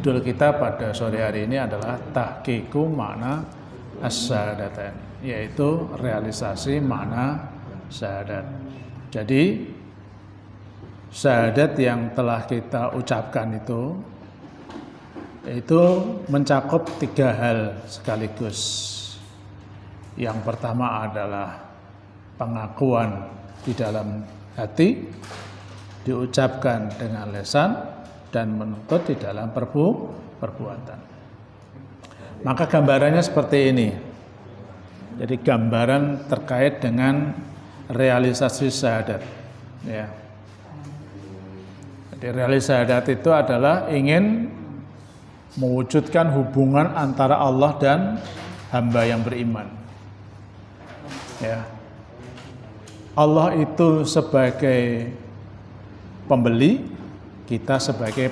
Judul kita pada sore hari ini adalah tahqiqu makna as-syahadatain, yaitu realisasi makna syahadat. Jadi syahadat yang telah kita ucapkan itu mencakup 3 hal sekaligus. Yang pertama adalah pengakuan di dalam hati, diucapkan dengan lisan, dan menuntut di dalam perbuatan. Maka gambarannya seperti ini. Jadi gambaran terkait dengan realisasi syahadat. Ya. Jadi realisasi syahadat itu adalah ingin mewujudkan hubungan antara Allah dan hamba yang beriman. Ya. Allah itu sebagai pembeli, kita sebagai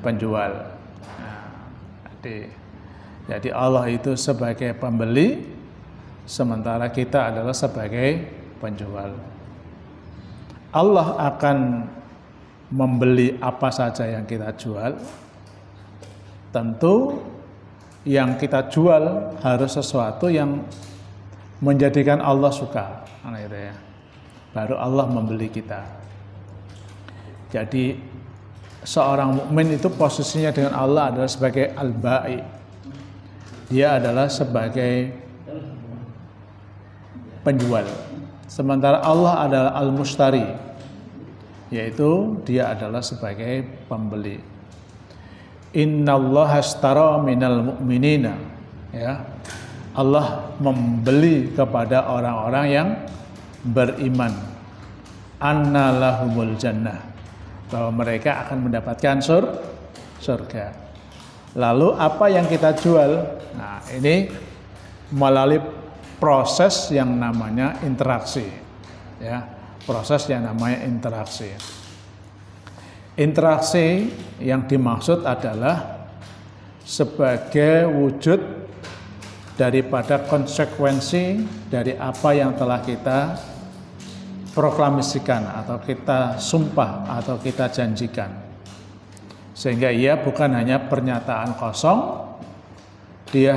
penjual. Nah, jadi Allah itu sebagai pembeli, sementara kita adalah sebagai penjual. Allah akan membeli apa saja yang kita jual. Tentu yang kita jual harus sesuatu yang menjadikan Allah suka. Nah, itu ya. Baru Allah membeli kita. Jadi seorang mukmin itu posisinya dengan Allah adalah sebagai al-ba'i. Dia adalah sebagai penjual. Sementara Allah adalah al-mushtari, yaitu dia adalah sebagai pembeli. Innallaha ashtara minal mu'minina, ya. Allah membeli kepada orang-orang yang beriman. Anna lahumul jannah, bahwa mereka akan mendapatkan surga. Lalu apa yang kita jual? Nah, ini melalui proses yang namanya interaksi. Ya, proses yang namanya interaksi. Interaksi yang dimaksud adalah sebagai wujud daripada konsekuensi dari apa yang telah kita proklamasikan atau kita sumpah atau kita janjikan, sehingga ia bukan hanya pernyataan kosong, dia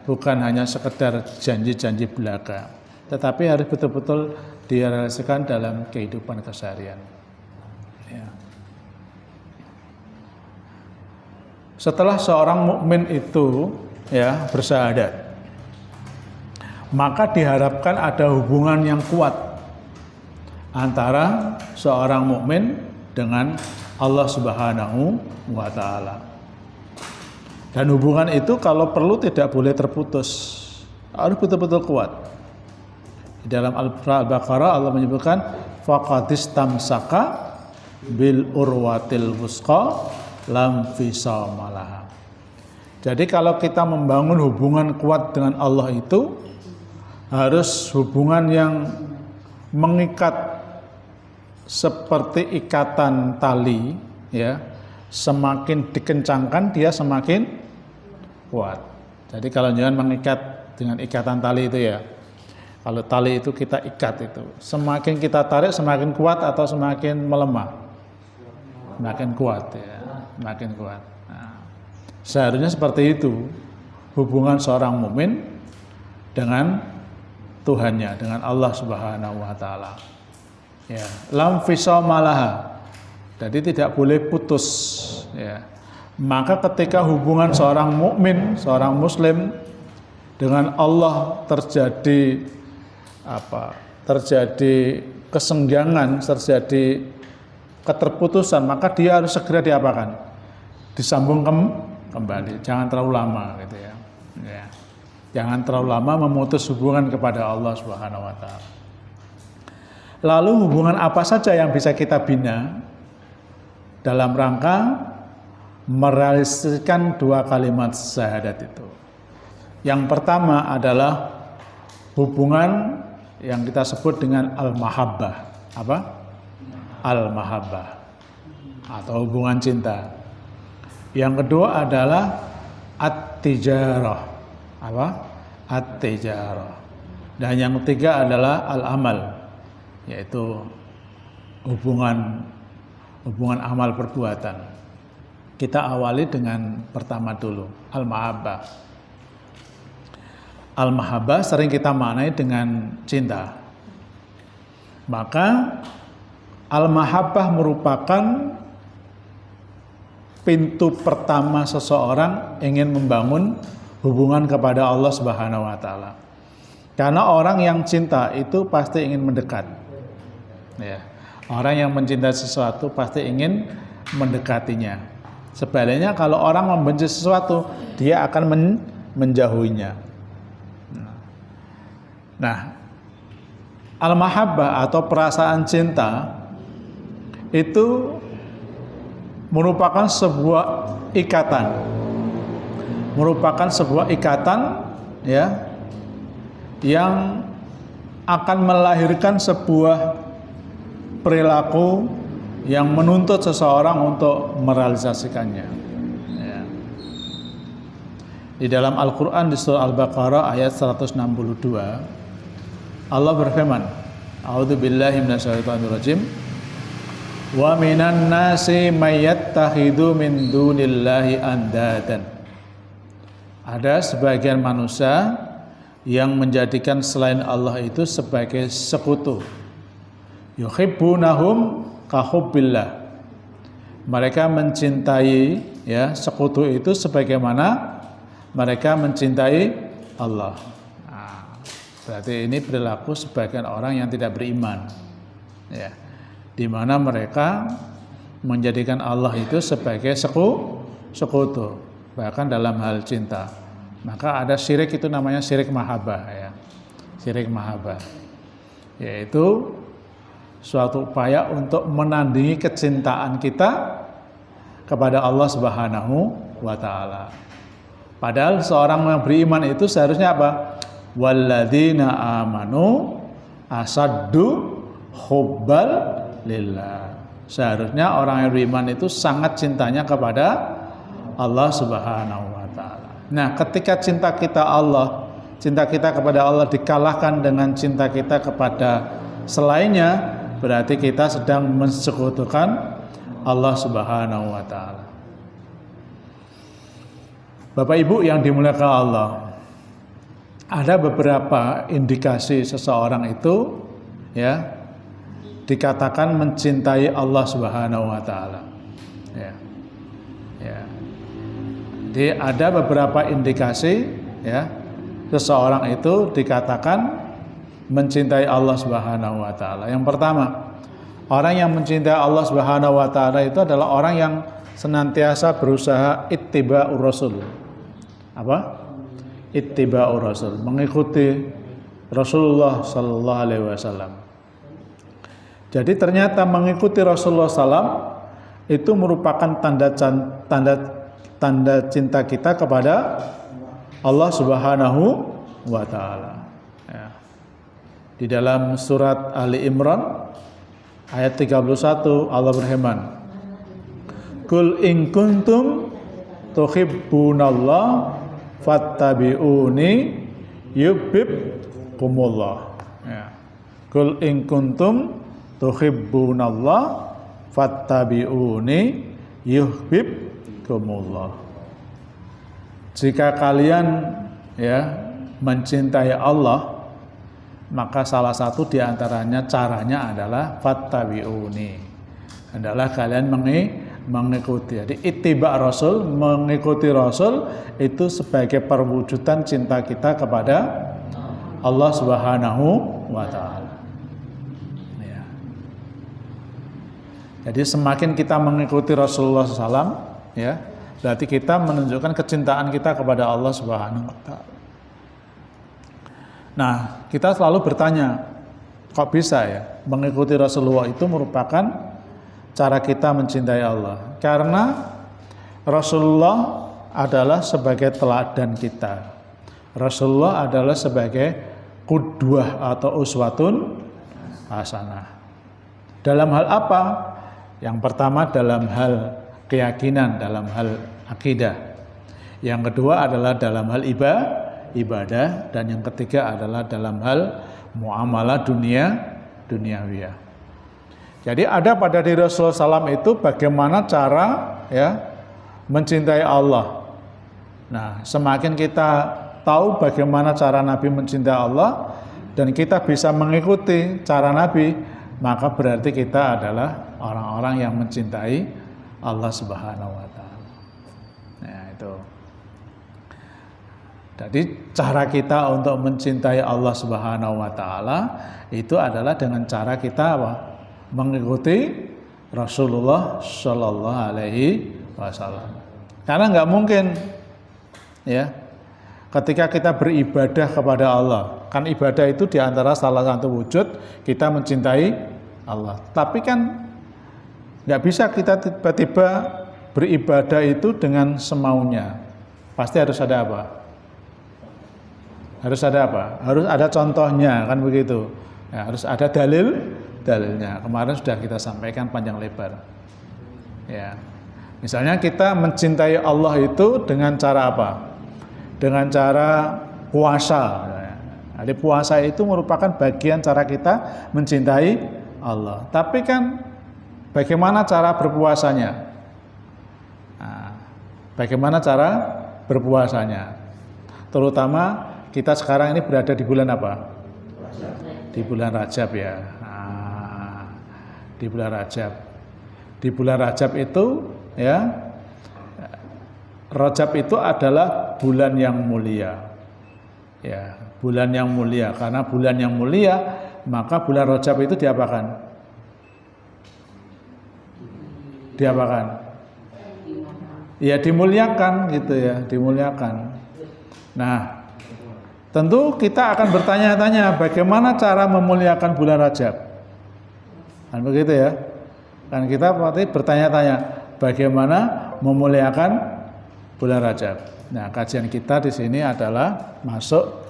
bukan hanya sekedar janji-janji belaka, tetapi harus betul-betul direalisasikan dalam kehidupan keseharian. Ya. Setelah seorang mukmin itu ya bersyahadat, maka diharapkan ada hubungan yang kuat antara seorang mukmin dengan Allah Subhanahu wa taala. Dan hubungan itu kalau perlu tidak boleh terputus. Harus betul-betul kuat. Di dalam Al-Baqarah Allah menyebutkan faqadis tamsaka bil urwatil wusqa lam fisama laha. Jadi kalau kita membangun hubungan kuat dengan Allah itu harus hubungan yang mengikat seperti ikatan tali, ya. Semakin dikencangkan dia semakin kuat. Jadi kalau jangan mengikat dengan ikatan tali itu ya. Kalau tali itu kita ikat itu, semakin kita tarik semakin kuat atau semakin melemah? Semakin kuat ya, semakin kuat. Nah, seharusnya seperti itu hubungan seorang mukmin dengan Tuhannya, dengan Allah Subhanahu wa taala. Ya, lam fisamalaha. Jadi tidak boleh putus, ya. Maka ketika hubungan seorang mukmin, seorang muslim dengan Allah terjadi terjadi kesenggangan, terjadi keterputusan, maka dia harus segera diapakan? Disambung kembali. Jangan terlalu lama gitu ya. Ya. Jangan terlalu lama memutus hubungan kepada Allah Subhanahu wa taala. Lalu hubungan apa saja yang bisa kita bina dalam rangka merealisasikan 2 kalimat syahadat itu. Yang pertama adalah hubungan yang kita sebut dengan al-mahabbah. Apa? Al-mahabbah atau hubungan cinta. Yang kedua adalah at-tijarah. Apa? At-tijarah. Dan yang ketiga adalah al-amal, yaitu hubungan amal perbuatan. Kita awali dengan pertama dulu, al-mahabbah. Al-mahabbah sering kita maknai dengan cinta. Maka al-mahabbah merupakan pintu pertama seseorang ingin membangun hubungan kepada Allah Subhanahu wa taala. Karena orang yang cinta itu pasti ingin mendekat. Ya. Orang yang mencintai sesuatu pasti ingin mendekatinya. Sebaliknya kalau orang membenci sesuatu, dia akan menjauhinya. Nah, al-mahabbah atau perasaan cinta itu merupakan sebuah ikatan. Merupakan sebuah ikatan ya yang akan melahirkan sebuah perilaku yang menuntut seseorang untuk merealisasikannya. Ya. Di dalam Al-Quran di surah Al-Baqarah ayat 162 Allah berfirman, A'udzubillahi minasyaitonirrajim. Wa minan nasi may yattakhidhu min dunillahi andadan. Ada sebagian manusia yang menjadikan selain Allah itu sebagai sekutu. Yuhibbunahum kahubbillah. Mereka mencintai ya sekutu itu sebagaimana mereka mencintai Allah. Nah, berarti ini perilaku sebagian orang yang tidak beriman. Ya. Di mana mereka menjadikan Allah itu sebagai sekutu, bahkan dalam hal cinta. Maka ada syirik itu namanya syirik mahabbah ya. Syirik mahabbah. Yaitu suatu upaya untuk menandingi kecintaan kita kepada Allah Subhanahu wa taala. Padahal seorang yang beriman itu seharusnya apa? Walladzina amanu asaddu hubbal lillah. Seharusnya orang yang beriman itu sangat cintanya kepada Allah Subhanahu wa taala. Nah, ketika cinta kita kepada Allah dikalahkan dengan cinta kita kepada selainnya, berarti kita sedang mensekutukan Allah Subhanahu wa taala. Bapak Ibu yang dimuliakan Allah, ada beberapa indikasi seseorang itu ya dikatakan mencintai Allah Subhanahu wa taala. Ya. Ya. Jadi ada beberapa indikasi ya seseorang itu dikatakan mencintai Allah Subhanahu wa taala. Yang pertama, orang yang mencintai Allah Subhanahu wa taala itu adalah orang yang senantiasa berusaha ittiba'ur rasul. Apa? Ittiba'ur rasul, mengikuti Rasulullah sallallahu alaihi wasallam. Jadi ternyata mengikuti Rasulullah SAW itu merupakan tanda cinta kita kepada Allah Subhanahu wa taala. Ya. Di dalam surat Ali Imran ayat 31 Allah berfirman, Qul in kuntum tuhibbunallah fattabi'uni yuhibbukumullah. Ya. Qul in kuntum tuhibbunallah fattabi'uni yuhibbukumullah. Jika kalian ya mencintai Allah, maka salah satu di antaranya caranya adalah fattabi'uni. Adalah kalian mengikuti. Jadi ittiba Rasul, mengikuti Rasul itu sebagai perwujudan cinta kita kepada Allah Subhanahu wa taala. Ya. Jadi semakin kita mengikuti Rasulullah SAW, ya, berarti kita menunjukkan kecintaan kita kepada Allah Subhanahu wa taala. Nah, kita selalu bertanya, kok bisa ya mengikuti Rasulullah itu merupakan cara kita mencintai Allah? Karena Rasulullah adalah sebagai teladan kita. Rasulullah adalah sebagai qudwah atau uswatun hasanah. Dalam hal apa? Yang pertama dalam hal keyakinan, dalam hal akidah. Yang kedua adalah dalam hal ibadah, dan yang ketiga adalah dalam hal muamalah duniawiyah. Jadi ada pada diri Rasulullah SAW itu bagaimana cara ya mencintai Allah. Nah, semakin kita tahu bagaimana cara Nabi mencintai Allah dan kita bisa mengikuti cara Nabi, maka berarti kita adalah orang-orang yang mencintai Allah Subhanahu wa taala. Nah, itu. Jadi cara kita untuk mencintai Allah Subhanahu wa taala itu adalah dengan cara kita apa? Mengikuti Rasulullah Shallallahu alaihi wasallam. Karena nggak mungkin ya ketika kita beribadah kepada Allah, kan ibadah itu diantara salah satu wujud kita mencintai Allah. Tapi kan nggak bisa kita tiba-tiba beribadah itu dengan semaunya. Pasti harus ada apa? Harus ada apa? Harus ada contohnya, kan begitu. Ya, harus ada dalilnya. Kemarin sudah kita sampaikan panjang lebar. Ya. Misalnya kita mencintai Allah itu dengan cara apa? Dengan cara puasa. Jadi puasa itu merupakan bagian cara kita mencintai Allah. Tapi kan bagaimana cara berpuasanya? Nah, bagaimana cara berpuasanya? Terutama kita sekarang ini berada di bulan apa? Di bulan Rajab ya. Nah, di bulan Rajab. Di bulan Rajab itu ya, Rajab itu adalah bulan yang mulia. Ya, bulan yang mulia. Karena bulan yang mulia, maka bulan Rajab itu diapakan? Diapakan? Ya dimuliakan gitu ya, dimuliakan. Nah, tentu kita akan bertanya-tanya bagaimana cara memuliakan bulan Rajab. Kan begitu ya? Kan kita berarti bertanya-tanya bagaimana memuliakan bulan Rajab. Nah, kajian kita di sini adalah masuk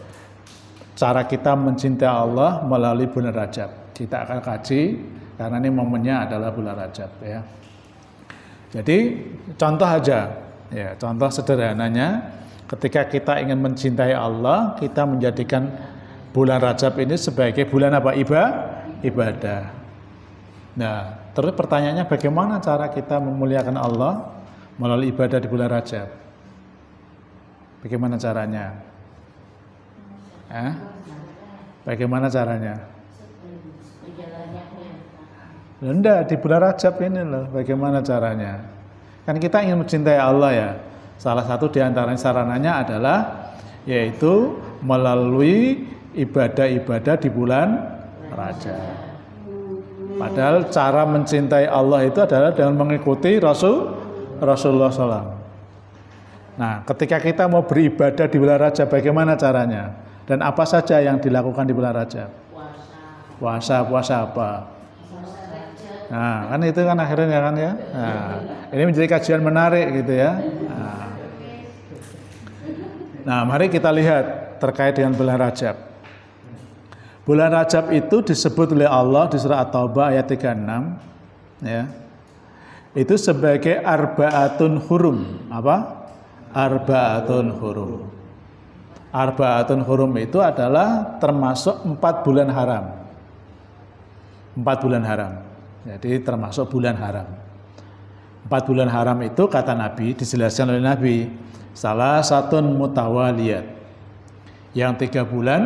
cara kita mencintai Allah melalui bulan Rajab. Kita akan kaji karena ini momennya adalah bulan Rajab ya. Jadi contoh aja ya, contoh sederhananya ketika kita ingin mencintai Allah, kita menjadikan bulan Rajab ini sebagai bulan apa? Ibadah. Nah, terus pertanyaannya bagaimana cara kita memuliakan Allah melalui ibadah di bulan Rajab? Bagaimana caranya? Bagaimana caranya? Enggak, di bulan Rajab ini loh, bagaimana caranya? Kan kita ingin mencintai Allah ya. Salah satu di antara sarananya adalah yaitu melalui ibadah-ibadah di bulan Rajab. Padahal cara mencintai Allah itu adalah dengan mengikuti Rasulullah SAW. Nah, ketika kita mau beribadah di bulan Rajab, bagaimana caranya? Dan apa saja yang dilakukan di bulan Rajab? Puasa apa? Nah, kan itu kan akhirnya kan ya. Nah, ini menjadi kajian menarik gitu ya. Nah, mari kita lihat terkait dengan bulan Rajab. Bulan Rajab itu disebut oleh Allah di surah At-Taubah ayat 36 ya. Itu sebagai arba'atun hurum. Apa? Arba'atun hurum. Arba'atun hurum itu adalah termasuk 4 bulan haram. 4 bulan haram. Jadi termasuk bulan haram. 4 bulan haram itu kata Nabi, dijelaskan oleh Nabi, salah satu mutawaliyat. Yang 3 bulan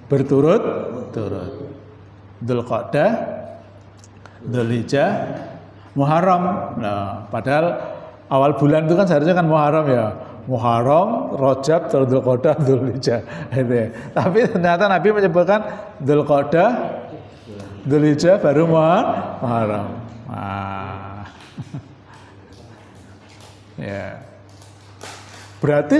berturut-turut. Dzulqa'dah, Dzulhijjah, Muharram. Nah, padahal awal bulan itu kan seharusnya kan Muharram ya. Muharram, Rajab, Dzulqa'dah, Dzulhijjah. Tapi ternyata Nabi menyebutkan Dzulqa'dah, Dzulhijjah baru Muharram. Ya. Berarti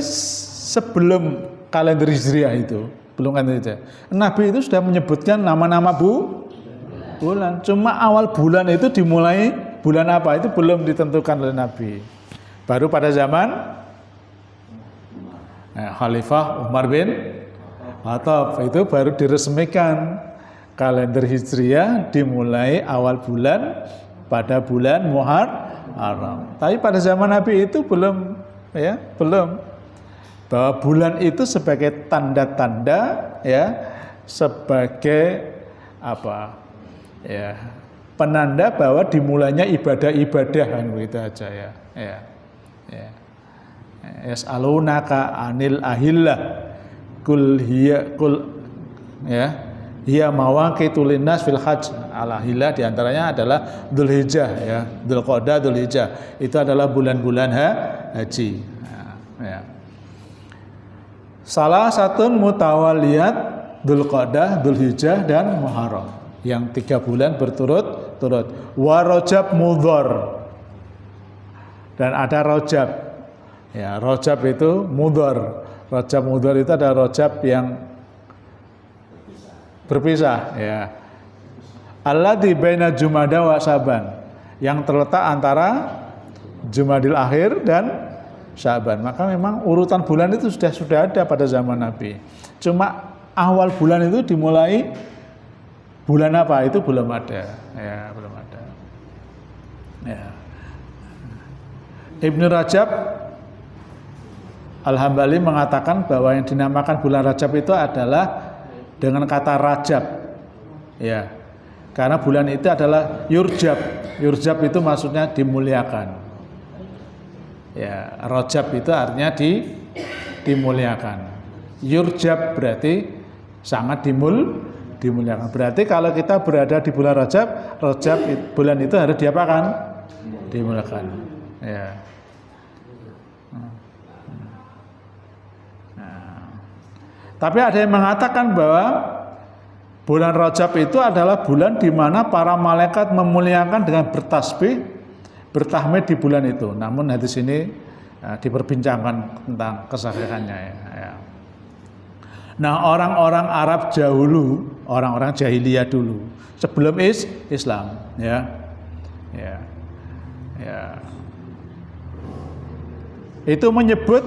sebelum kalender Hijriah itu, belum kalender Hijriah, Nabi itu sudah menyebutkan nama-nama bulan. Cuma awal bulan itu dimulai bulan apa itu belum ditentukan oleh Nabi. Baru pada zaman Khalifah Umar bin Khattab itu baru diresmikan kalender Hijriah dimulai awal bulan pada bulan Muharram. Tapi pada zaman Nabi itu belum ya, belum. Bahwa bulan itu sebagai tanda-tanda ya, sebagai apa? Ya, penanda bahwa dimulainya ibadah-ibadah kan begitu aja ya. Ya. Ya. Yas'alunaka anil ahillah kul ya hiya mawaqitu linnas fil hajj. Al-ahillah diantaranya adalah Dzulhijjah ya, Dzulqa'dah, Dzulhijjah. Itu adalah bulan-bulan haji. Ya. Salah satu mutawaliyat Dzulqa'dah, Dzulhijjah dan Muharram yang 3 bulan berturut-turut. Wa Rajab Mudhar. Dan ada Rajab. Ya, Rajab itu Mudhar. Rajab Mudhar itu ada Rajab yang berpisah ya. Alladzi baina Jumada wa Syaban, yang terletak antara Jumadil Akhir dan Syaban. Maka memang urutan bulan itu sudah ada pada zaman Nabi. Cuma awal bulan itu dimulai bulan apa itu belum ada. Ya, belum ada. Ya. Ibnu Rajab Al-Hambali mengatakan bahwa yang dinamakan bulan Rajab itu adalah dengan kata Rajab. Ya. Karena bulan itu adalah Yurjab. Yurjab itu maksudnya dimuliakan. Ya, Rajab itu artinya dimuliakan. Yurjab berarti sangat dimuliakan. Berarti kalau kita berada di bulan Rajab, bulan itu harus diapakan? Dimuliakan. Ya. Tapi ada yang mengatakan bahwa bulan Rajab itu adalah bulan di mana para malaikat memuliakan dengan bertasbih, bertahmid di bulan itu. Namun hadis ini diperbincangkan tentang kesahihannya ya. Nah, orang-orang Arab dahulu, orang-orang jahiliyah dulu, sebelum Islam ya. Itu menyebut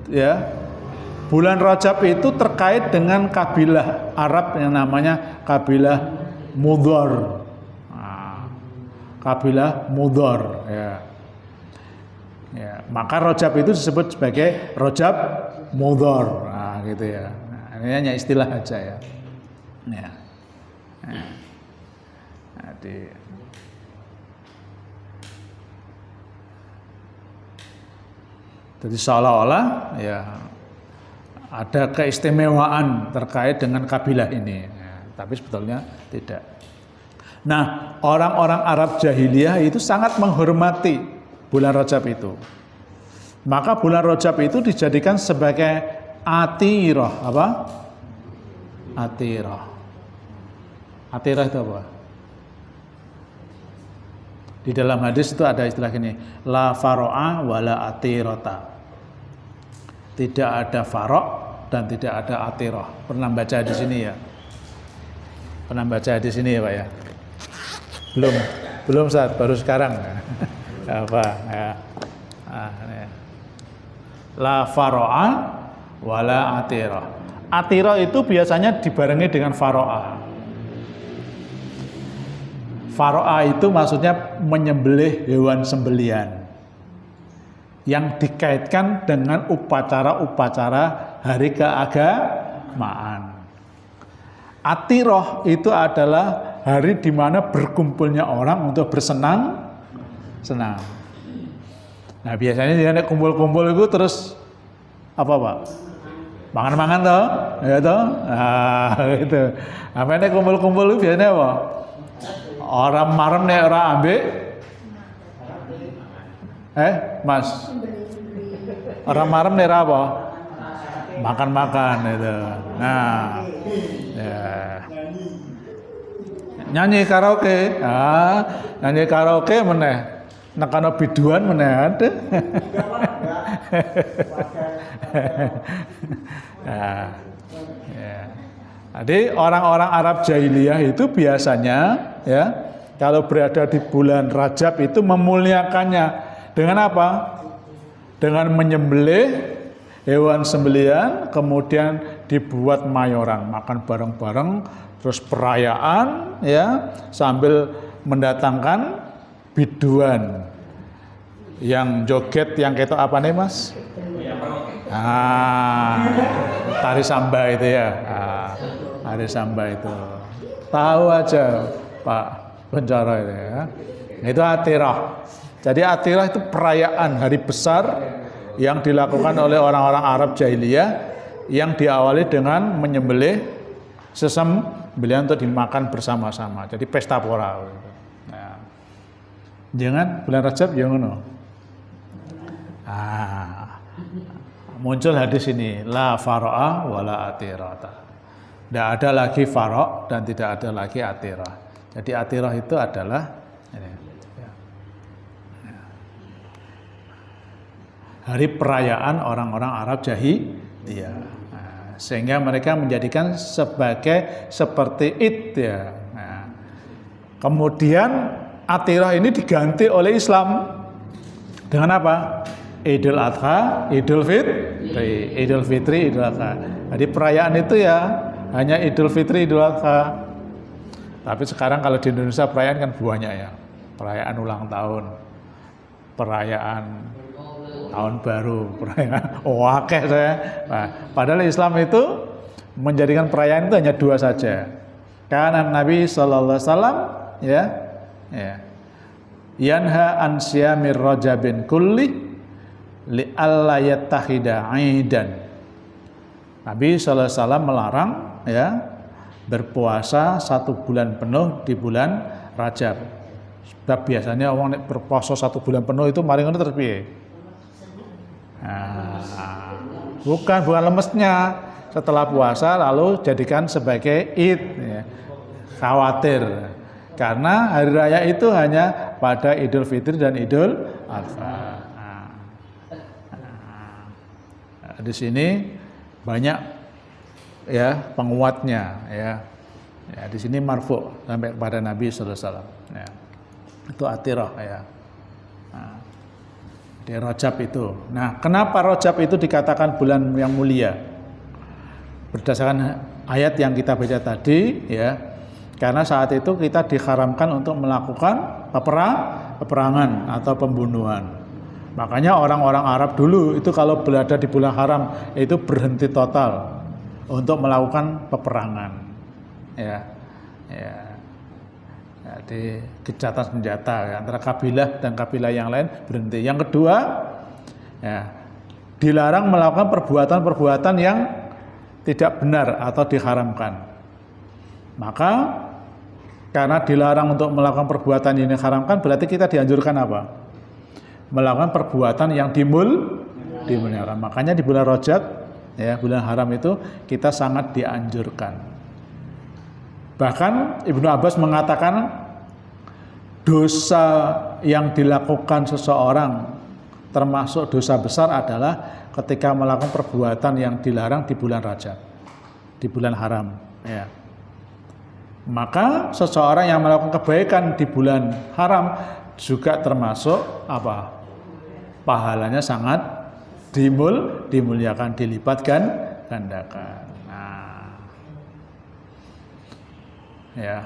ya bulan Rajab itu terkait dengan kabilah Arab yang namanya kabilah Mudhar. Kabilah Mudhar ya. Maka Rajab itu disebut sebagai Rajab Mudhar. Nah, gitu ya. Nah, ini hanya istilah aja ya. Jadi seolah-olah ya ada keistimewaan terkait dengan kabilah ini, tapi sebetulnya tidak. Nah, orang-orang Arab jahiliyah itu sangat menghormati bulan Rajab itu. Maka bulan Rajab itu dijadikan sebagai atirah. Apa? Atirah. Atirah itu apa? Di dalam hadis itu ada istilah gini, la faro'a wala atirata. Tidak ada farok dan tidak ada atirah. Pernah baca di sini ya? Pernah baca di sini ya, Pak ya? Belum saat baru sekarang. Apa ya? La faro'a wala atirah. Atirah itu biasanya dibarengi dengan faro'a. Faro'a itu maksudnya menyembelih hewan sembelian yang dikaitkan dengan upacara-upacara hari keagamaan. Atirah itu adalah hari di mana berkumpulnya orang untuk bersenang-senang. Nah, biasanya dia kumpul-kumpul itu terus apa, Pak? Mangan-mangan toh, ya toh? Nah, itu. Apa ini kumpul-kumpul itu biasanya apa? Orang marem nek ora ambek. Mas. Orang marem nek apa? Makan-makan itu. Nah. Ya. Nyanyi karaoke. Nyanyi karaoke meneh. Nekano biduan meneh ada. Nah. Ya. Jadi orang-orang Arab jahiliyah itu biasanya ya kalau berada di bulan Rajab itu memuliakannya dengan apa? Dengan menyembelih hewan sembelian, kemudian dibuat mayoran, makan bareng-bareng, terus perayaan ya sambil mendatangkan biduan yang joget yang ketok apa nih, Mas? Tari samba itu ya. Tari samba itu. Tahu aja Pak Bencoro itu ya. Itu atirah. Jadi Atirah itu perayaan hari besar yang dilakukan oleh orang-orang Arab jahiliyah yang diawali dengan menyembelih sesembelihan untuk dimakan bersama-sama. Jadi pesta pora. Nah, jangan bulan Rajab ya ngono. Muncul hadis ini, la faro'a wala atirata. Tidak ada lagi farok dan tidak ada lagi atirah. Jadi atirah itu adalah ini, hari perayaan orang-orang Arab jahiliyah. Sehingga mereka menjadikan seperti Id ya. Nah, kemudian atirah ini diganti oleh Islam dengan apa? Idul Adha, Idul Fitri, Idul Fitri, Idul Adha. Jadi perayaan itu ya hanya Idul Fitri, Idul Adha. Tapi sekarang kalau di Indonesia perayaan kan banyak ya. Perayaan ulang tahun, perayaan tahun baru, perayaan wakeh saya. Nah, padahal Islam itu menjadikan perayaan itu hanya dua saja. Karena Nabi Sallallahu Alaihi Wasallam ya, yanha an siyamir rajabin kulli li alla yattahida aidan. Nabi Sallallahu Alaihi Wasallam melarang ya berpuasa 1 bulan penuh di bulan Rajab. Sebab biasanya orang berpuasa 1 bulan penuh itu mari ngono terus piye? Nah, bukan lemesnya setelah puasa lalu jadikan sebagai Id ya. Khawatir karena hari raya itu hanya pada Idul Fitri dan Idul Adha. Di sini banyak ya penguatnya ya. Di sini marfu sampai kepada Nabi sallallahu alaihi wasallam ya. Itu atirah ya. Di Rajab itu. Nah, kenapa Rajab itu dikatakan bulan yang mulia? Berdasarkan ayat yang kita baca tadi ya. Karena saat itu kita diharamkan untuk melakukan peperangan atau pembunuhan. Makanya orang-orang Arab dulu itu kalau berada di bulan haram itu berhenti total untuk melakukan peperangan. Ya. Jadi gencatan senjata ya, antara kabilah dan kabilah yang lain berhenti. Yang kedua, ya, dilarang melakukan perbuatan-perbuatan yang tidak benar atau diharamkan. Maka karena dilarang untuk melakukan perbuatan yang diharamkan, berarti kita dianjurkan apa? Melakukan perbuatan yang dimuliakan. Makanya di bulan Rajab, ya bulan haram itu kita sangat dianjurkan. Bahkan Ibnu Abbas mengatakan dosa yang dilakukan seseorang termasuk dosa besar adalah ketika melakukan perbuatan yang dilarang di bulan Rajab, di bulan haram. Ya. Maka seseorang yang melakukan kebaikan di bulan haram juga termasuk apa? Pahalanya sangat dimuliakan, dilipat gandakan. Nah, ya.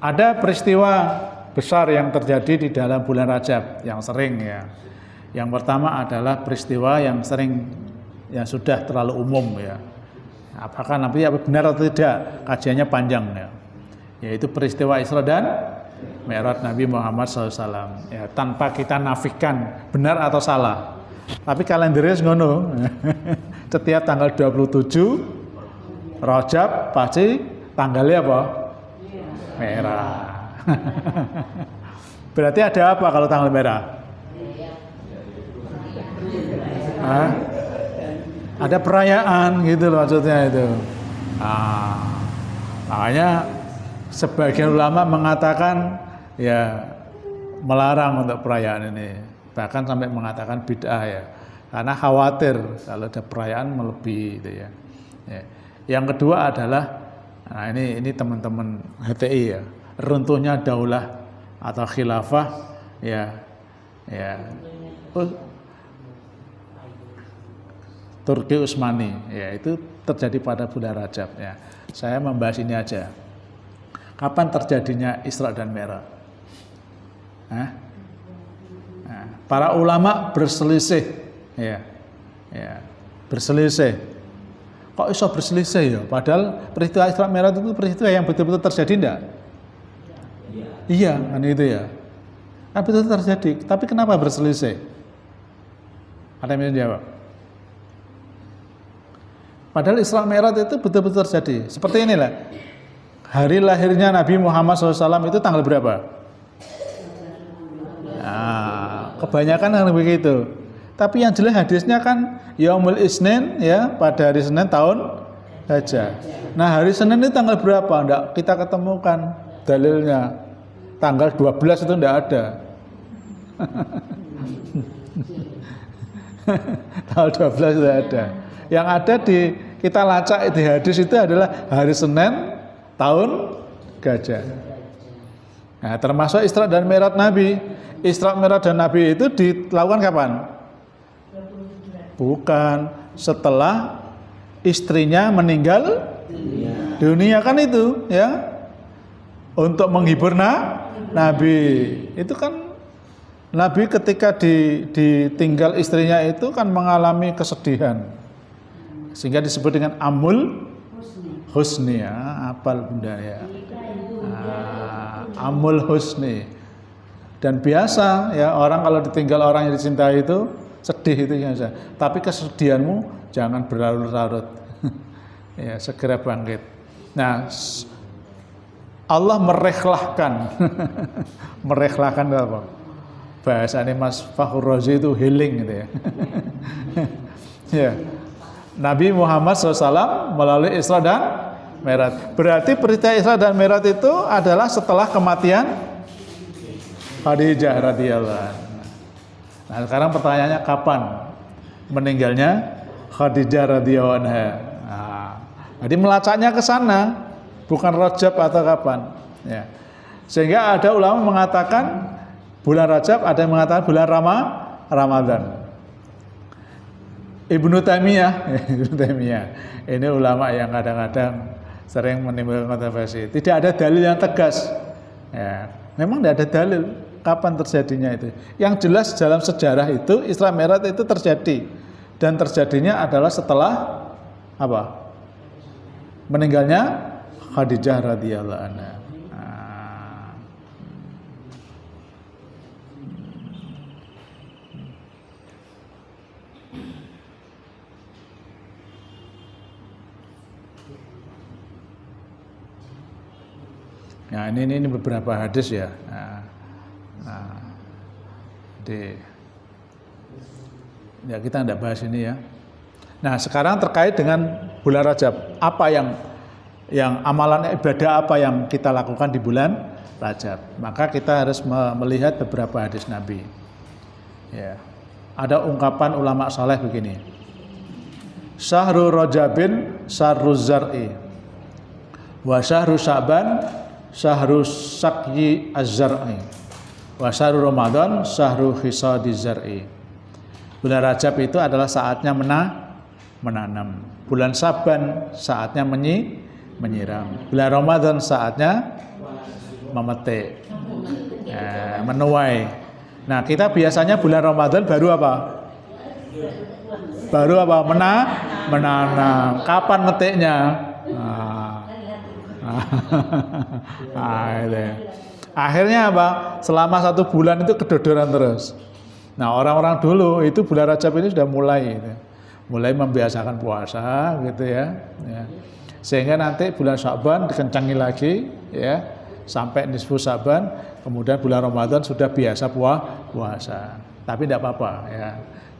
Ada peristiwa besar yang terjadi di dalam bulan Rajab yang sering ya. Yang pertama adalah peristiwa yang sering yang sudah terlalu umum ya. Apakah nanti benar atau tidak kajiannya panjang ya. Yaitu peristiwa Isra dan Mi'raj Nabi Muhammad SAW ya, tanpa kita nafikan benar atau salah. Tapi kalendernya ngono. Setiap tanggal 27 Rajab pasti tanggalnya apa? Merah. Berarti ada apa kalau tanggal merah? Hah? Ada perayaan gitu loh maksudnya itu. Makanya sebagian ulama mengatakan ya melarang untuk perayaan ini, bahkan sampai mengatakan bid'ah ya, karena khawatir kalau ada perayaan melebihi itu ya. Yang kedua adalah, nah ini teman-teman HTI ya, runtuhnya daulah atau khilafah ya Turki Utsmani ya, itu terjadi pada bulan Rajab ya. Saya membahas ini aja. Kapan terjadinya Isra dan Mi'raj? Nah, para ulama berselisih ya. Berselisih. Kok iso berselisih ya? Padahal peristiwa Isra Mi'raj itu peristiwa yang betul-betul terjadi enggak? Iya, kan itu ya. Kan betul terjadi. Tapi kenapa berselisih? Ada yang bisa jawab? Padahal Isra Mi'raj itu betul-betul terjadi. Seperti inilah. Hari lahirnya Nabi Muhammad SAW itu tanggal berapa? Nah, kebanyakan kan begitu. Tapi yang jelas hadisnya kan Yaumul Isnin, ya, pada hari Senin tahun Hajjah. Nah, hari Senin itu tanggal berapa? Enggak kita ketemukan dalilnya. Tanggal 12 itu enggak ada. Tanggal 12 itu ada. Yang ada di kita lacak di hadis itu adalah hari Senin tahun Gajah. Nah, termasuk Isra dan Mi'raj Nabi. Isra Mi'raj dan Nabi itu dilakukan kapan? Bukan setelah istrinya meninggal dunia kan itu, ya. Untuk menghibur Nabi. Itu kan Nabi ketika ditinggal istrinya itu kan mengalami kesedihan. Sehingga disebut dengan Amul Husni, ya, apal bunda ya. Amul Husni. Dan biasa ya orang kalau ditinggal orang yang dicintai itu sedih itu saja. Tapi kesedihanmu jangan berlarut-larut. Ya, segera bangkit. Nah, Allah merekhlahkan. Merekhlahkan itu apa? Bahasanya Mas Fahur Razi itu healing gitu ya. Ya. Nabi Muhammad SAW melalui Isra dan Mi'raj. Berarti peristiwa Isra dan Mi'raj itu adalah setelah kematian Khadijah radhiyallahu anha. Nah, sekarang pertanyaannya kapan meninggalnya Khadijah radhiyallahu anha? Nah, jadi melacaknya ke sana, bukan Rajab atau kapan. Ya. Sehingga ada ulama mengatakan bulan Rajab, ada yang mengatakan bulan Ramadan. Ibnu Taimiyah ini ulama yang kadang-kadang sering menimbulkan kontroversi. Tidak ada dalil yang tegas. Ya, memang tidak ada dalil kapan terjadinya itu. Yang jelas dalam sejarah itu Isra Mi'raj itu terjadi dan terjadinya adalah setelah apa? Meninggalnya Khadijah radhiyallahu anha. Nah, ini beberapa hadis ya. Ya kita tidak bahas ini ya. Nah, sekarang terkait dengan bulan Rajab, apa yang amalan ibadah apa yang kita lakukan di bulan Rajab? Maka kita harus melihat beberapa hadis Nabi. Ya. Ada ungkapan ulama saleh begini. Syahrul Rajabin syarruz zar'i wa syahru Sya'ban syahru sakyi az-zar'i wa syahru Ramadan syahru hisadi zar'i. Bulan Rajab itu adalah saatnya menanam. Bulan Sya'ban saatnya menyiram. Bulan Ramadan saatnya memetik, menuai. Nah, kita biasanya bulan Ramadan baru apa? Menanam. Kapan metiknya? Akhirnya apa? Selama 1 bulan itu kedodoran terus. Nah, orang-orang dulu itu bulan Rajab ini sudah mulai membiasakan puasa gitu ya. Sehingga nanti bulan Sya'ban dikencangi lagi ya sampai nisfu Sya'ban, kemudian bulan Ramadan sudah biasa puasa. Tapi tidak apa-apa ya.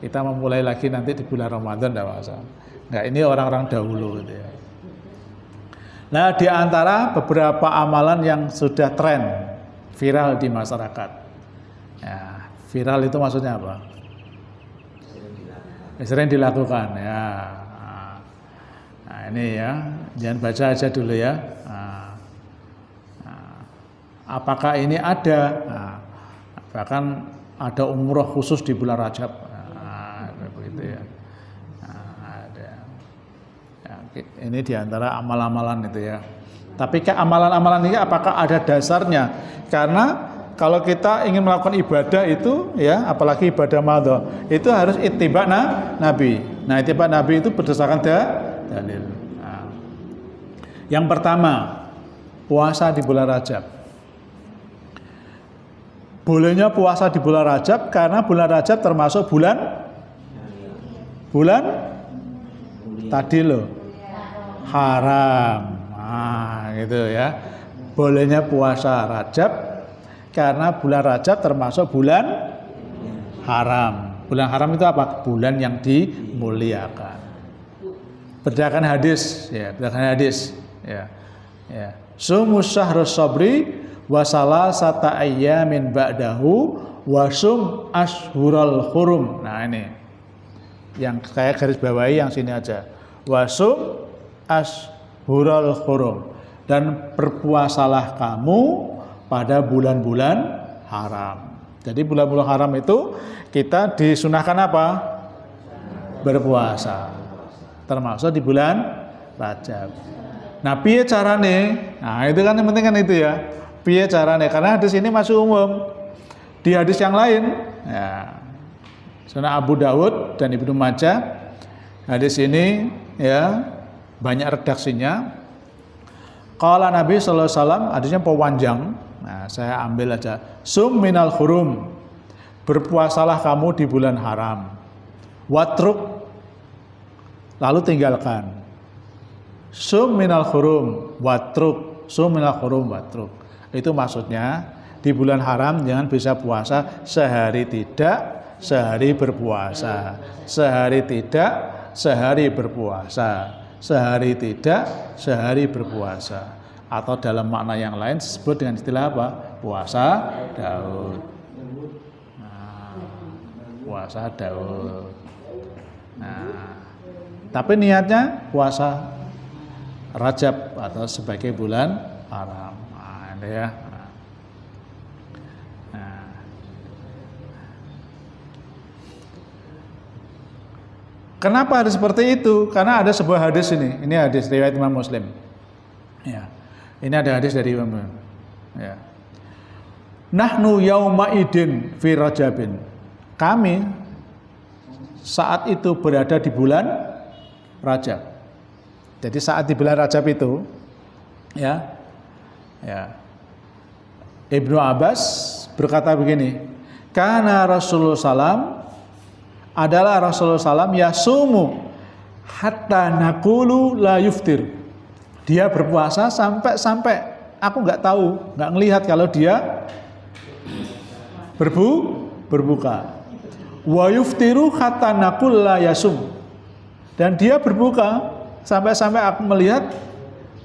Kita memulai lagi nanti di bulan Ramadan tidak masalah. Nah, ini orang-orang dahulu gitu ya. Nah, di antara beberapa amalan yang sudah tren viral di masyarakat. Ya, viral itu maksudnya apa? Sering dilakukan ya. Nah, ini ya, jangan baca aja dulu ya. Apakah ini ada? Bahkan ada umroh khusus di bulan Rajab. Begitu ya. Ini diantara amal-amalan itu ya. Tapi amalan-amalan ini apakah ada dasarnya? Karena kalau kita ingin melakukan ibadah itu ya, apalagi ibadah madha, itu harus ittiba Nabi. Nah, ittiba Nabi itu berdasarkan dalil. Nah, yang pertama, puasa di bulan Rajab. Bolehnya puasa di bulan Rajab karena bulan Rajab termasuk bulan tadi loh, haram. Nah, gitu ya. Bolehnya puasa Rajab karena bulan Rajab termasuk bulan haram. Bulan haram itu apa? Bulan yang dimuliakan. Berdasarkan hadis, ya, berdasarkan hadis, ya. Ya. Sumus syahrus sabri wa salasata ayyamin ba'dahu wa sum ashhural hurum. Nah, ini yang saya garis bawahi yang sini aja. Wa sum ashhural hurum, dan berpuasalah kamu pada bulan-bulan haram. Jadi bulan-bulan haram itu kita disunahkan apa? Berpuasa. Termasuk di bulan Rajab. Nah, piye carane? Nah, itu kan yang penting kan itu ya. Piye carane? Karena hadis ini masih umum. Di hadis yang lain, ya, Sunan Abu Dawud dan Ibnu Majah, hadis ini ya banyak redaksinya. Qala Nabi sallallahu alaihi wasallam, hadisnya pewanjang. Nah, saya ambil aja. Sum minal hurum. Berpuasalah kamu di bulan haram. Watruk, lalu tinggalkan. Sum minal hurum watruk. Sum minal hurum watruk. Itu maksudnya di bulan haram jangan bisa puasa sehari tidak, sehari berpuasa. Sehari tidak, sehari berpuasa. Sehari tidak, sehari berpuasa. Atau dalam makna yang lain disebut dengan istilah apa? Puasa Daud. Nah, puasa Daud. Nah, tapi niatnya puasa Rajab atau sebagai bulan haram. Nah, ini ya. Nah. Kenapa ada seperti itu? Karena ada sebuah hadis ini. Ini hadis riwayat Imam Muslim. Ya. Ini ada hadis dari Imam Muslim. Ya. Nahnu yauma idin fi Rajabin. Kami saat itu berada di bulan Rajab. Jadi saat di bulan Rajab itu, ya, Ibnu Abbas berkata begini, karena Rasulullah SAW adalah Rasulullah SAW yasumu hatta nakulu la yuftir. Dia berpuasa sampai aku nggak tahu, nggak ngelihat kalau dia berbuka. Wa yuftiru hatta nakul la yasum. Dan dia berbuka sampai aku melihat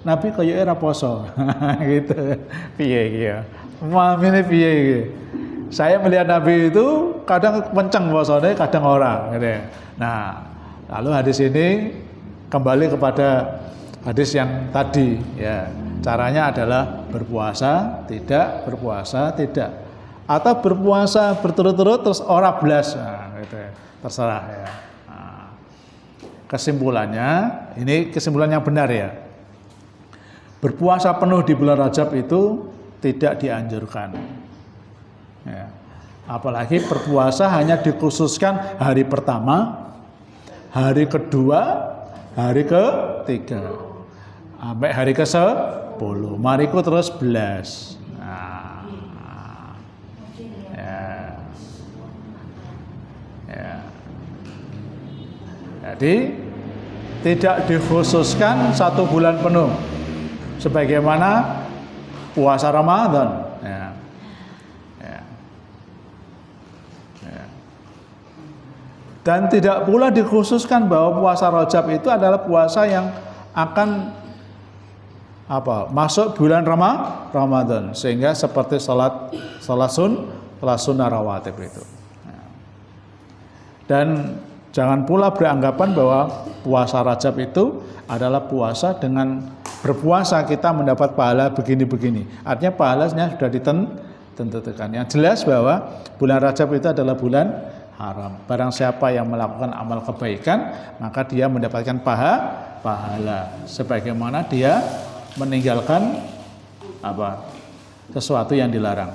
Nabi kaya era poso. Gitu. Piye iki ya. Mamine piye iki. Saya melihat Nabi itu kadang kenceng posone, kadang orang gitu. Nah, lalu hadis ini kembali kepada hadis yang tadi ya. Caranya adalah berpuasa, tidak, berpuasa, tidak. Atau berpuasa berturut-turut terus ora blas. Nah, gitu. Terserah ya. Kesimpulannya, ini kesimpulan yang benar ya. Berpuasa penuh di bulan Rajab itu tidak dianjurkan. Ya. Apalagi berpuasa hanya dikhususkan hari pertama, hari kedua, hari ketiga, sampai hari ke-10. Mariku terus belas. Nah, ya. Jadi tidak dikhususkan satu bulan penuh sebagaimana puasa Ramadan. Ya. Dan tidak pula dikhususkan bahwa puasa Rajab itu adalah puasa yang akan masuk bulan Ramadan, sehingga seperti salat sunnah rawatib itu. Dan jangan pula beranggapan bahwa puasa Rajab itu adalah puasa dengan berpuasa kita mendapat pahala begini-begini. Artinya pahalanya sudah ditentukan. Yang jelas bahwa bulan Rajab itu adalah bulan haram. Barang siapa yang melakukan amal kebaikan, maka dia mendapatkan pahala. Sebagaimana dia meninggalkan sesuatu yang dilarang.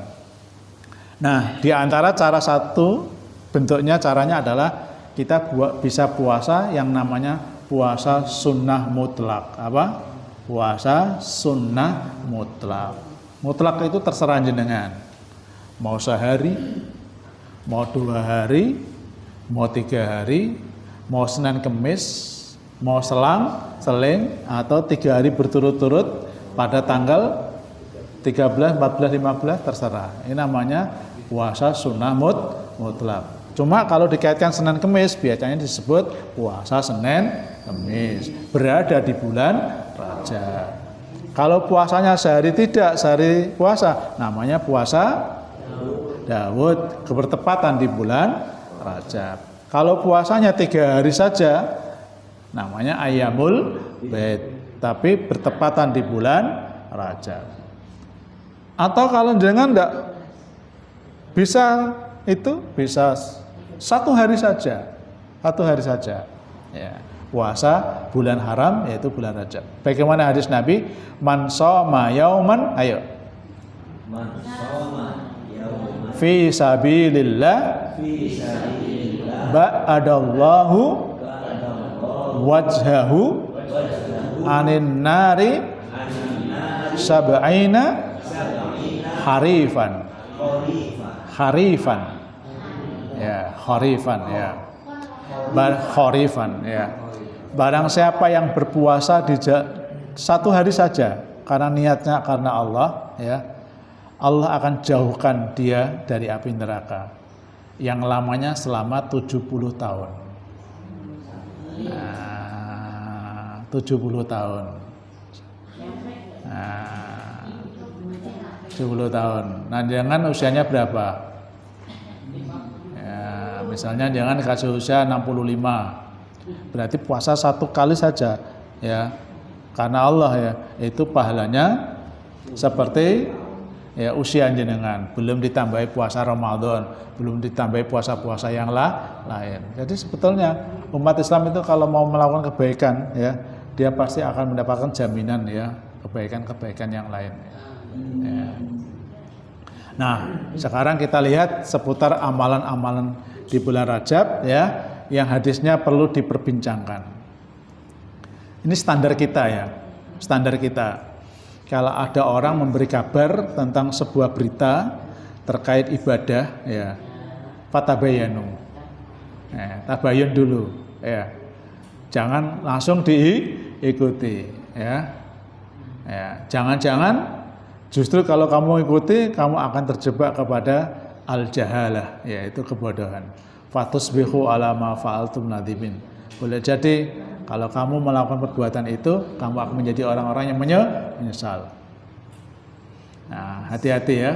Nah, di antara cara satu bentuknya caranya adalah kita bisa puasa yang namanya puasa sunnah mutlak. Puasa sunnah mutlak. Mutlak itu terserah jenengan. Mau sehari, mau 2 hari, mau 3 hari, mau Senin Kemis, mau seling, atau 3 hari berturut-turut pada tanggal 13, 14, 15 terserah. Ini namanya puasa sunnah mutlak. Cuma kalau dikaitkan Senin Kemis biasanya disebut puasa Senin Kemis, berada di bulan Rajab. Kalau puasanya sehari tidak, sehari puasa, namanya puasa Daud, bertepatan di bulan Rajab. Kalau puasanya 3 hari saja, namanya Ayyamul Bait, tapi bertepatan di bulan Rajab. Atau kalau jangan enggak bisa, itu bisa 1 hari saja, 1 hari saja. Ya, puasa bulan haram yaitu bulan Rajab. Bagaimana hadis Nabi? Man shoma yauman, ayo. Man shoma yauman fi sabilillah ba'adallahu wajhahu anin nari sab'ina harifan. Ya, kharifan ya. Kharifan ya. Barang siapa yang berpuasa di 1 hari saja karena niatnya karena Allah, ya, Allah akan jauhkan dia dari api neraka yang lamanya selama 70 tahun. 70 tahun. 70 tahun. Nah, jangan usianya berapa? Ya, misalnya jangan kasih usia 65. Berarti puasa 1 kali saja, ya. Karena Allah ya, itu pahalanya seperti ya usia jenengan, belum ditambahi puasa Ramadan, belum ditambahi puasa-puasa yang lain. Jadi sebetulnya umat Islam itu kalau mau melakukan kebaikan, ya, dia pasti akan mendapatkan jaminan ya kebaikan-kebaikan yang lain. Ya. Nah, sekarang kita lihat seputar amalan-amalan di bulan Rajab, ya, yang hadisnya perlu diperbincangkan. Ini standar kita ya, standar kita. Kalau ada orang memberi kabar tentang sebuah berita terkait ibadah, ya, fatabayanu, tabayun dulu, ya, jangan langsung diikuti, ya, jangan-jangan justru kalau kamu ikuti kamu akan terjebak kepada al-jahalah, yaitu kebodohan. Fatusbihu ala ma fa'altum nadimin. Boleh jadi kalau kamu melakukan perbuatan itu, kamu akan menjadi orang-orang yang menyesal. Nah, hati-hati ya.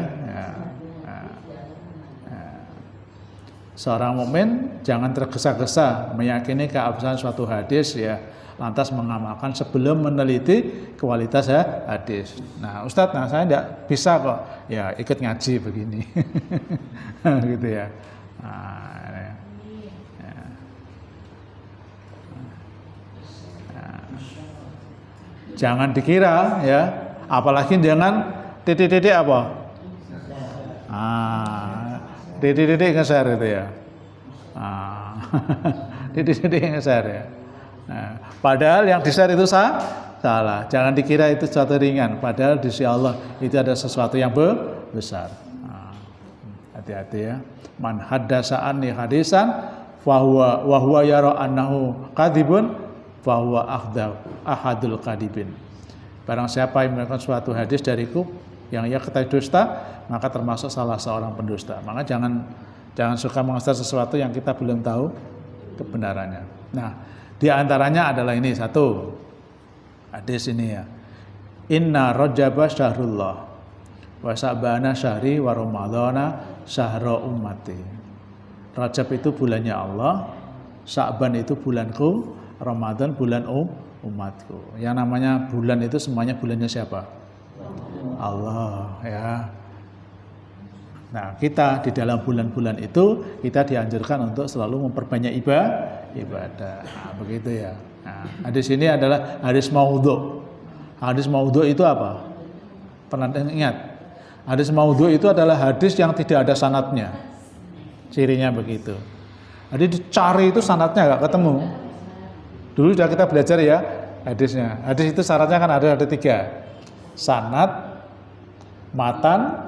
Seorang mukmin jangan tergesa-gesa meyakini keabsahan suatu hadis, ya, lantas mengamalkan sebelum meneliti kualitas hadis. Nah, Ustadz, saya tidak bisa kok, ya, ikut ngaji begini, gitu ya. Jangan dikira, ya, apalagi jangan titik-titik apa? Titik-titik ngeser itu ya. Titik-titik ngeser ya. Nah, padahal yang di-share itu salah. Jangan dikira itu sesuatu ringan, padahal di sisi Allah itu ada sesuatu yang besar. Hati-hati ya. Man haddasa anni hadisan wa huwa yara annahu kadzibun fa huwa ahadul kadibin. Barang siapa yang melakukan suatu hadis dariku yang ia ketahui dusta, maka termasuk salah seorang pendusta. Maka jangan suka mengasar sesuatu yang kita belum tahu kebenarannya. Nah, di antaranya adalah ini, satu hadis ini ya. Inna Rajaba syahrullah wa Sa'bana syahri wa Ramadhana syahra ummati. Rajab itu bulannya Allah, Sa'ban itu bulanku, Ramadan bulan umatku. Yang namanya bulan itu semuanya bulannya siapa? Allah, ya. Nah, kita di dalam bulan-bulan itu kita dianjurkan untuk selalu memperbanyak ibadah. Nah, begitu ya. Nah, hadis ini adalah hadis maudhu'. Hadis maudhu' itu apa? Pernah ingat? Hadis maudhu' itu adalah hadis yang tidak ada sanadnya. Cirinya begitu. Jadi dicari itu sanadnya nggak ketemu. Dulu sudah kita belajar ya hadisnya. Hadis itu syaratnya kan ada 3. Sanad, matan,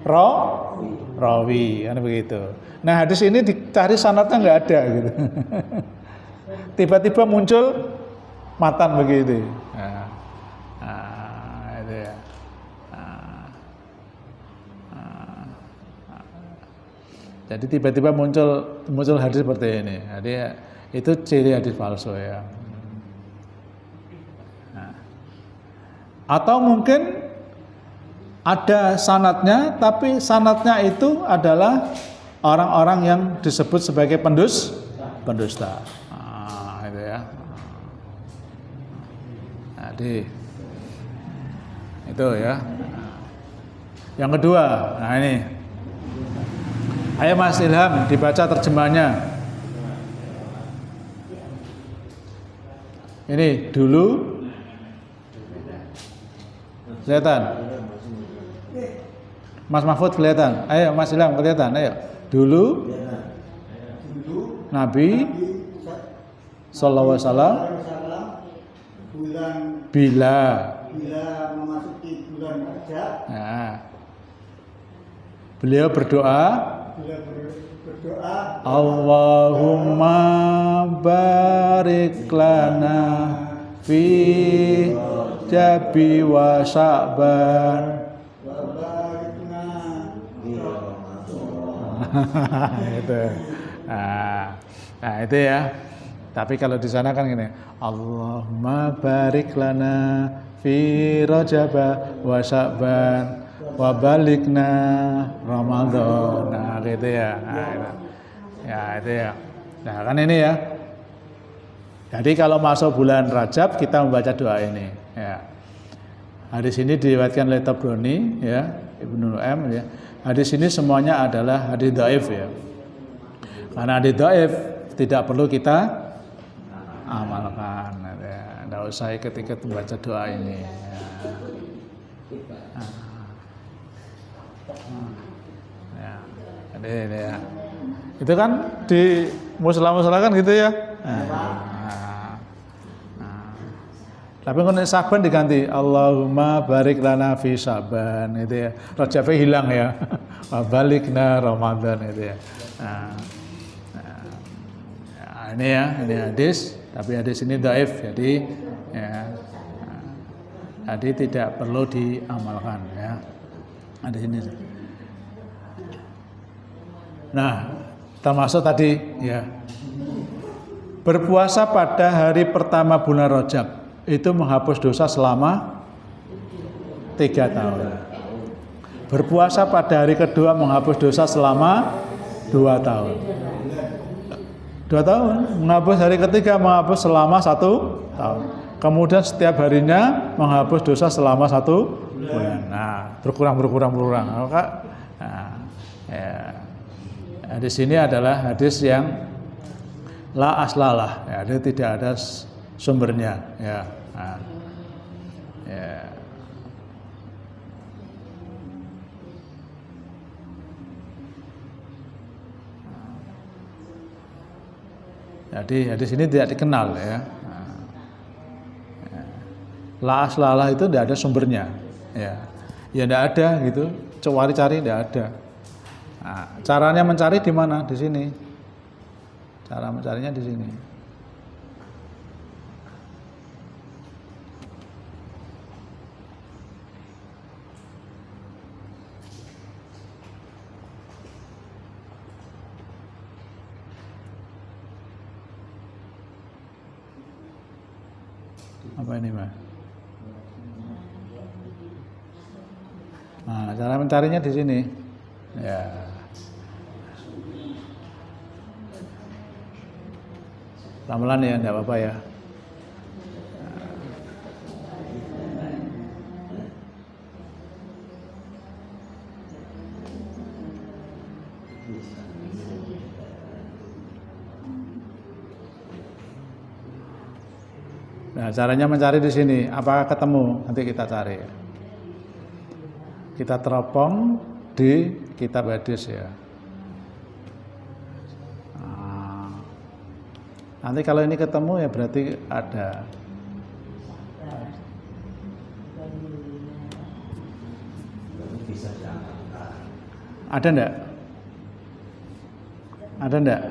rawi, kan begitu. Nah hadis ini dicari sanadnya nggak ada gitu. Tiba-tiba muncul matan begitu. Itu ya. Jadi tiba-tiba muncul hadis seperti ini. Jadi itu ciri hadis palsu ya. Atau mungkin ada sanadnya, tapi sanadnya itu adalah orang-orang yang disebut sebagai pendusta. Itu ya. Jadi itu ya. Yang kedua, nah ini. Ayo Mas Ilham dibaca terjemahnya. Ini dulu kelihatan. Mas Mahfud kelihatan. Ayo Mas Ilham kelihatan. Ayo. Dulu Nabi sallallahu alaihi wasallam bila memasuki bulan Rajab, beliau berdoa, Allahumma barik lana fi Jabi wa Sya'ban. Itu. Nah, itu ya. Tapi kalau di sana kan gini, Allahumma barik lana fi Rajab wa Sya'ban wa balikna Ramadan. Nah, gitu ya. Nah, itu. Ya, itu ya. Nah, kan ini ya. Jadi kalau masuk bulan Rajab kita membaca doa ini, ya. Hadis ini diriwayatkan oleh Tabrani, ya, Ibnu Nu'aim, ya. Hadis ini semuanya adalah hadis dhaif ya. Karena hadis dhaif tidak perlu kita amalkan, ya. Tidak usah ikut-ikut membaca doa ini. Ya. Jadi ya. Itu kan di musala-musala kan gitu ya. Tapi kalau Saban diganti Allahumma barik lana fi Saban, itu ya. Rajabnya hilang ya. Balikna Ramadan, itu ya. Ini ya, ini hadis, tapi hadis ini dhaif, jadi ya. Jadi tidak perlu diamalkan ya. Hadis ini. Nah, termasuk tadi ya. Berpuasa pada hari pertama bulan Rajab itu menghapus dosa selama 3 tahun. Berpuasa pada hari kedua menghapus dosa selama 2 tahun. 2 tahun. Menghapus hari ketiga menghapus selama 1 tahun. Kemudian setiap harinya menghapus dosa selama 1 bulan. Nah, berkurang. Maka, ya. Hadis ini adalah hadis yang la aslalah. Ya, dia tidak ada sumbernya, ya. Ya. Jadi hadis ini tidak dikenal ya. La aslalah itu tidak ada sumbernya, ya. Ya tidak ada gitu. Cari tidak ada. Nah, caranya mencari di mana? Di sini. Cara mencarinya di sini. Apa ini, Mas? Nah, cara mencarinya di sini. Ya. Pelan-pelan ya, enggak apa-apa ya. Nah, caranya mencari di sini. Apakah ketemu? Nanti kita cari. Kita teropong di kitab hadis ya. Nah, nanti kalau ini ketemu ya berarti ada. Ada enggak? Ada enggak?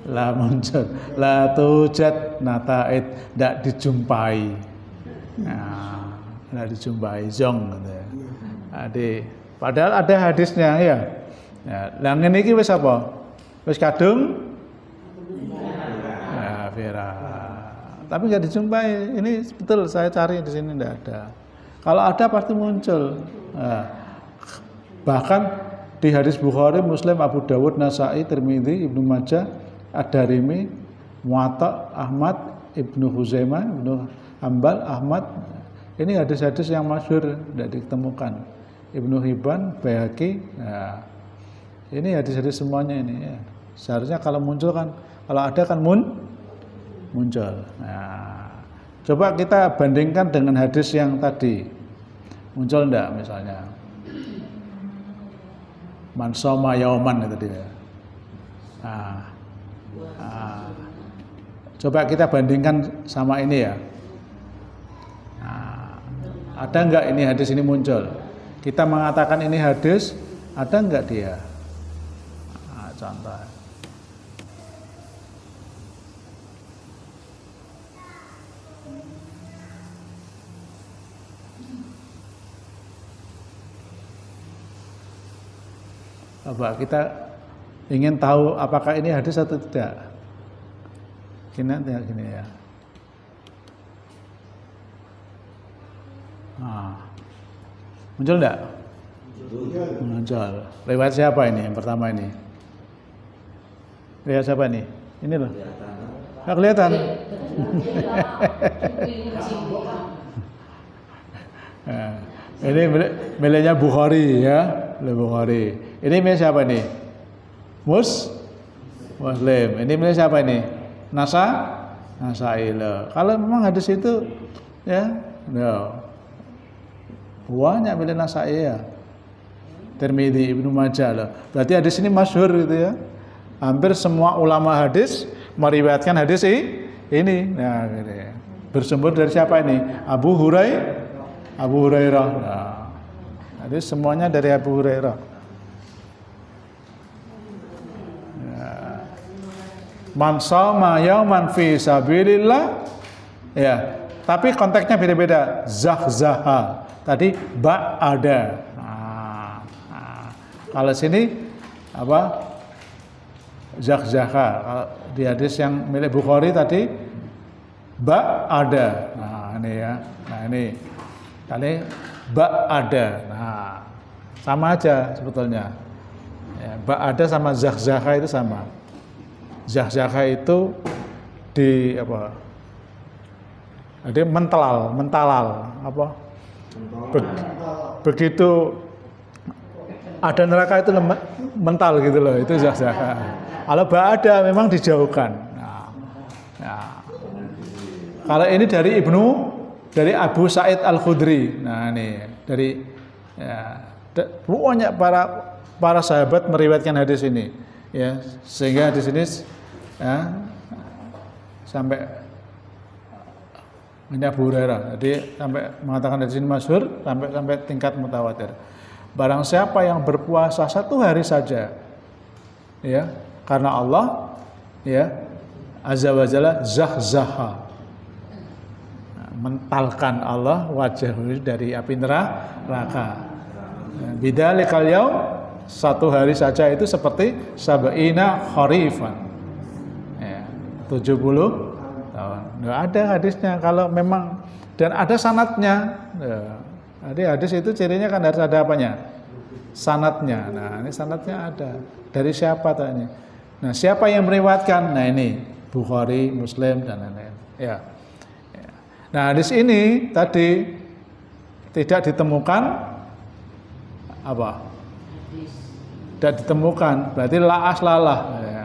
La muncul, la tujad nataid, enggak dijumpai. Nah, enggak dijumpai zong gitu ya. Padahal ada hadisnya ya. Ya, yang ini wis apa? Wis kadung ya, Vera. Tapi nggak dijumpai. Ini betul saya cari di sini enggak ada. Kalau ada pasti muncul. Nah, bahkan di hadis Bukhari, Muslim, Abu Dawud, Nasai, Tirmidzi, Ibnu Majah, Ad-Darimi, Muwatta, Ahmad, Ibnu Huzaimah, Ibnu Hambal, Ahmad. Ini hadis-hadis yang masyhur tidak ditemukan. Ibnu Hibban, Baihaqi. Nah, ini hadis-hadis semuanya ini ya. Seharusnya kalau muncul kan, kalau ada kan muncul. Nah, coba kita bandingkan dengan hadis yang tadi. Muncul enggak misalnya? Man shoma yauman itu dia. Coba kita bandingkan sama ini ya. Nah, ada enggak ini hadis ini muncul? Kita mengatakan ini hadis, ada enggak dia? Nah, contoh. Coba kita ingin tahu apakah ini hadis atau tidak. Gini ya. Nah, muncul enggak? Muncul. Lewat siapa ini yang pertama ini? Lewat siapa ini? Ini loh. Nggak kelihatan. Nah, ini miliknya Bukhari ya, Bukhari. Ini milik siapa nih? Muslim. Ini milik siapa ini? Nasai. Kalau memang hadis itu ya, banyak milik Nasai ya. Tirmidzi, Ibnu Majah loh. Berarti hadis ini masyhur gitu ya. Hampir semua ulama hadis meriwayatkan hadis ini. Nah, gitu ya. Bersumber dari siapa ini? Abu Hurairah. Nah, jadi semuanya dari Abu Hurairah. Ya. Man shoma yauman fi sabilillah. Ya, tapi konteksnya beda-beda. Zahzaha. Tadi ba'ada. Kalau sini apa? Zahzaha. Kalau di hadis yang milik Bukhari tadi ba'ada. Nah, ini ya. Nah, ini kali ba'ada. Nah, sama aja sebetulnya. Ya, ba'ada sama zahzaha itu sama. Zahzaha itu di apa? Jadi mentalal apa? Begitu ada neraka itu mental gitu loh, itu zahzaha. Kalau ba'ada memang dijauhkan. Nah. Kalau ini dari Abu Sa'id Al-Khudri. Nah, ini dari ya, banyak para sahabat meriwayatkan hadis ini. Ya, sehingga di sini ya, sampai Abu Hurairah. Jadi sampai mengatakan hadis ini masyhur sampai tingkat mutawatir. Barang siapa yang berpuasa 1 hari saja, ya, karena Allah, ya, azza wa jalla zahzaha, mentalkan Allah wajah dari api neraka. Bidzalikal yaum, 1 hari saja itu seperti sab'ina kharifan. Ya, 70 tahun. Nggak ada hadisnya kalau memang, dan ada sanadnya. Ya. Jadi hadis itu cirinya kan harus ada apanya? Sanadnya. Nah, ini sanadnya ada. Dari siapa tanya? Nah, siapa yang meriwayatkan? Nah, ini Bukhari, Muslim dan lain-lain. Ya. Nah, hadis ini tadi tidak ditemukan apa? Tidak ditemukan, berarti la aslalah. Ya.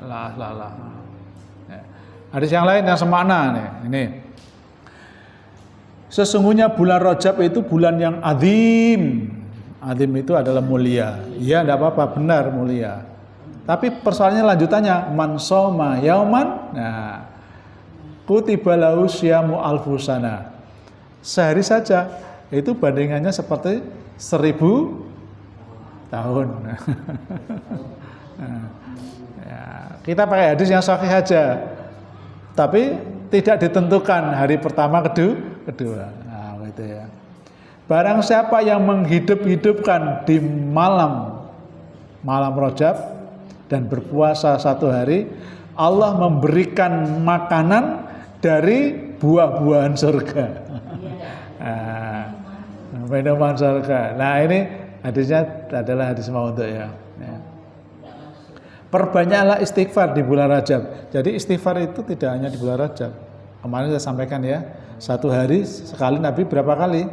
La aslalah. Ya. Hadis yang lain yang semakna nih. Ini. Sesungguhnya bulan Rajab itu bulan yang azim. Azim itu adalah mulia. Iya, tidak apa-apa, benar mulia. Tapi persoalannya lanjutannya, man shoma yauman. Nah, kutiba lahu syamu alfusana. Sehari saja itu bandingannya seperti 1000 tahun. Ya, kita pakai hadis yang sahih aja, tapi tidak ditentukan hari pertama, kedua. Nah, gitu ya. Barang siapa yang menghidup-hidupkan di malam Rajab dan berpuasa 1 hari, Allah memberikan makanan dari buah-buahan surga. Minuman surga. Nah, ini hadisnya adalah hadis maudhu ya. Perbanyaklah istighfar di bulan Rajab. Jadi istighfar itu tidak hanya di bulan Rajab. Kemarin saya sampaikan ya, 1 hari sekali Nabi berapa kali?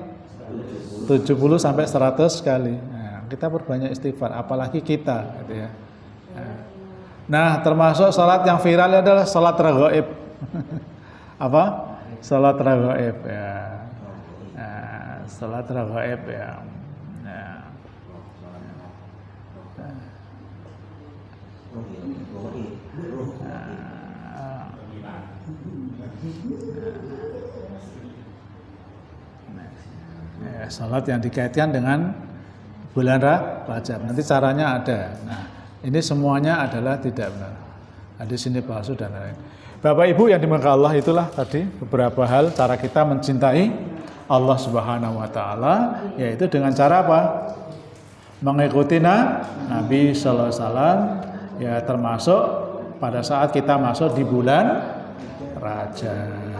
70 sampai 100 kali. Nah, kita perbanyak istighfar, apalagi kita, gitu ya. Nah, termasuk salat yang viral adalah salat raghaib. Apa? Salat raghaib ya. Nah, salat raghaib ya. Salat yang dikaitkan dengan bulan Rajab. Nanti caranya ada. Nah, ini semuanya adalah tidak benar. Hadis ini palsu dan lain-lain. Bapak Ibu yang dimuliakan Allah, itulah tadi beberapa hal cara kita mencintai Allah Subhanahu wa taala, yaitu dengan cara apa? Mengikuti Nabi sallallahu alaihi wasallam, ya termasuk pada saat kita masuk di bulan Rajab.